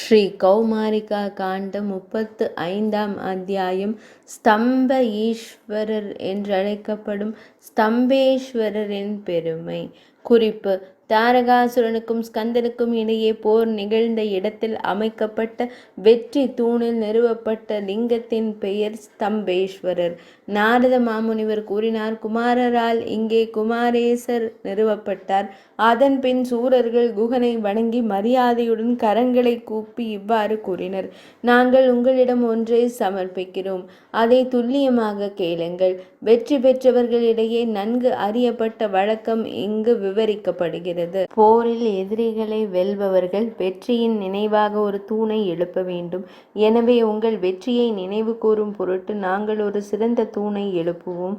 ஸ்ரீ கௌமாரிகா காண்டம் 35ஆம் அத்தியாயம். ஸ்தம்ப ஈஸ்வரர் என்றழைக்கப்படும் ஸ்தம்பேஸ்வரரின் பெருமை. குறிப்பு: தாரகாசுரனுக்கும் ஸ்கந்தனுக்கும் இடையே போர் நிகழ்ந்த இடத்தில் அமைக்கப்பட்ட வெற்றி தூணில் நிறுவப்பட்ட லிங்கத்தின் பெயர் ஸ்தம்பேஸ்வரர். நாரத மாமுனிவர் கூறினார்: குமாரரால் இங்கே குமாரேசர் நிறுவப்பட்டார். அதன் பின் சூரர்கள் குகனை வணங்கி மரியாதையுடன் கரங்களை கூப்பி இவ்வாறு கூறினர்: நாங்கள் உங்களிடம் ஒன்றை சமர்ப்பிக்கிறோம், அதை துல்லியமாக கேளுங்கள். வெற்றி பெற்றவர்களிடையே நன்கு அறியப்பட்ட வழக்கம் இங்கு விவரிக்கப்படுகிறது. போரில் எதிரிகளை வெல்பவர்கள் வெற்றியின் நினைவாக ஒரு தூணை எழுப்ப வேண்டும். எனவே உங்கள் வெற்றியை நினைவு கூறும் பொருட்டு நாங்கள் ஒரு சிறந்த தூணை எழுப்புவோம்.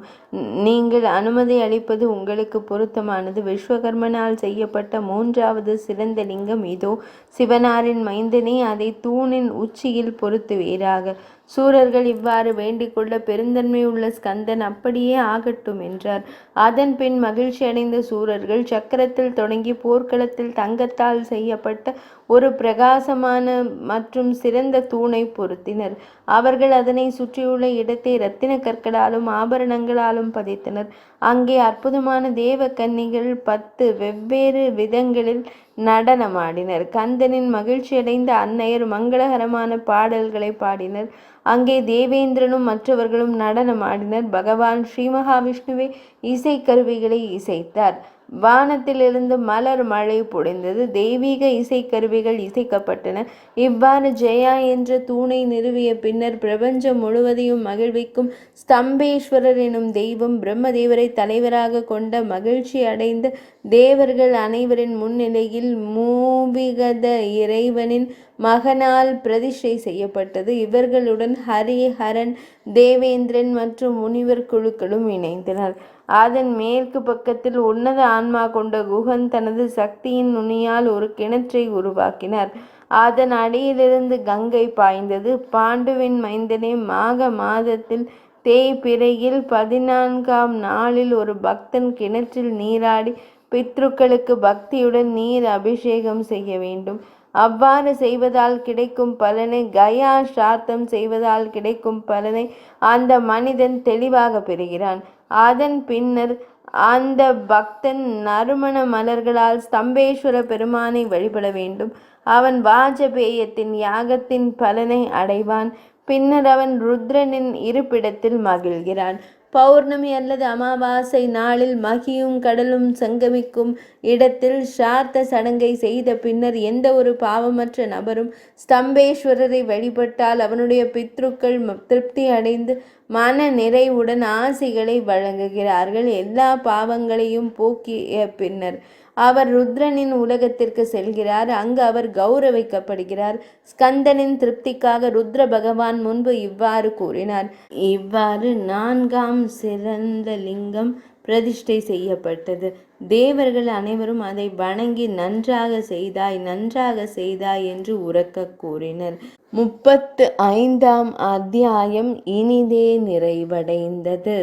நீங்கள் அனுமதி அளிப்பது உங்களுக்கு பொருத்தமானது. விஸ்வகர்மனால் செய்யப்பட்ட 3வது சிறந்த லிங்கம் இதோ. சிவனாரின் மைந்தனே, அதை தூணின் உச்சியில் பொருத்துவீராக. சூரர்கள் இவ்வாறு வேண்டிக்கொள்ள பெருந்தன்மை உள்ள ஸ்கந்தன் அப்படியே ஆகட்டும் என்றார். அதன் பின் மகிழ்ச்சி அடைந்த சூரர்கள் சக்கரத்தில் தொடங்கி போர்க்களத்தில் தங்கத்தால் செய்யப்பட்ட ஒரு பிரகாசமான மற்றும் சிறந்த தூணை பொருத்தினர். அவர்கள் அதனை சுற்றியுள்ள இடத்தை இரத்தின கற்களாலும் ஆபரணங்களாலும் பதித்தனர். அங்கே அற்புதமான தேவ கன்னிகள் 10 வெவ்வேறு விதங்களில் நடனமாடினர். கந்தனின் மகிழ்ச்சியடைந்த அன்னையர் மங்களகரமான பாடல்களை பாடினர். அங்கே தேவேந்திரனும் மற்றவர்களும் நடனமாடினர். பகவான் ஸ்ரீ மகாவிஷ்ணுவே இசைக்கருவிகளை இசைத்தார். வானத்திலிருந்து மலர் மழை பொழிந்தது. தெய்வீக இசைக்கருவிகள் இசைக்கப்பட்டன. இவ்வாறு ஜெயா என்ற தூணை நிறுவிய பின்னர் பிரபஞ்சம் முழுவதையும் மகிழ்விக்கும் ஸ்தம்பேஸ்வரர் எனும் தெய்வம் பிரம்மதேவரை தலைவராக கொண்ட மகிழ்ச்சி அடைந்த தேவர்கள் அனைவரின் முன்னிலையில் மூவிகத இறைவனின் மகனால் பிரதிஷ்டை செய்யப்பட்டது. இவர்களுடன் ஹரி, ஹரன், தேவேந்திரன் மற்றும் முனிவர் குழுக்களும் இணைந்தனர். அதன் மேற்கு பக்கத்தில் உன்னத ஆன்மா கொண்ட குகன் தனது சக்தியின் நுனியால் ஒரு கிணற்றை உருவாக்கினார். அதன் அடியிலிருந்து கங்கை பாய்ந்தது. பாண்டுவின் மைந்தனே, மாக மாதத்தில் தேய்பிறையில் 14ஆம் நாளில் ஒரு பக்தன் கிணற்றில் நீராடி பித்ருக்களுக்கு பக்தியுடன் நீர் அபிஷேகம் செய்ய வேண்டும். அவ்வாறு செய்வதால் கிடைக்கும் பலனை, கயா சார்த்தம் செய்வதால் கிடைக்கும் பலனை அந்த மனிதன் தெளிவாக பெறுகிறான். அதன் பின்னர் அந்த பக்தன் நறுமண மலர்களால் ஸ்தம்பேஸ்வர பெருமானை வழிபட வேண்டும். அவன் வாஜபேயத்தின் யாகத்தின் பலனை அடைவான். பின்னர் அவன் ருத்ரனின் இருப்பிடத்தில் மகிழ்கிறான். பௌர்ணமி அல்லது அமாவாசை நாளில் மகியும் கடலும் சங்கமிக்கும் இடத்தில் சார்த்த சடங்கை செய்த பின்னர் எந்த ஒரு பாவமற்ற நபரும் ஸ்தம்பேஸ்வரரை வழிபட்டால் அவனுடைய பித்ருக்கள் திருப்தி அடைந்து மன நிறைவுடன் ஆசிகளை வழங்குகிறார்கள். எல்லா பாவங்களையும் போக்கிய பின்னர் அவர் ருத்ரனின் உலகத்திற்கு செல்கிறார். அங்கு அவர் கௌரவிக்கப்படுகிறார். ஸ்கந்தனின் திருப்திக்காக ருத்ர பகவான் முன்பு இவ்வாறு கூறினார்: இவ்வாறு 4ஆம் சிறந்த லிங்கம் பிரதிஷ்டை செய்யப்பட்டது. தேவர்கள் அனைவரும் அதை வணங்கி நன்றாக செய்தாய், நன்றாக செய்தாய் என்று உரக்க கூறினர். 35ஆம் அத்தியாயம் இனிதே நிறைவடைந்தது.